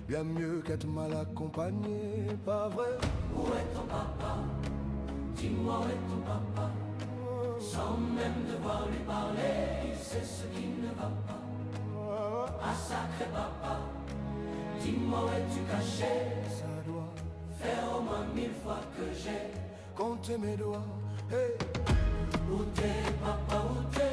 bien mieux qu'être mal accompagné, pas vrai? Où est ton papa? Dis-moi où est ton papa? Sans même devoir lui parler, il sait ce qui ne va pas. Ah sacré papa, dis-moi où es-tu caché? Ça doit faire au moins 1000 fois que j'ai compter mes doigts. Hey. Où t'es papa, où t'es?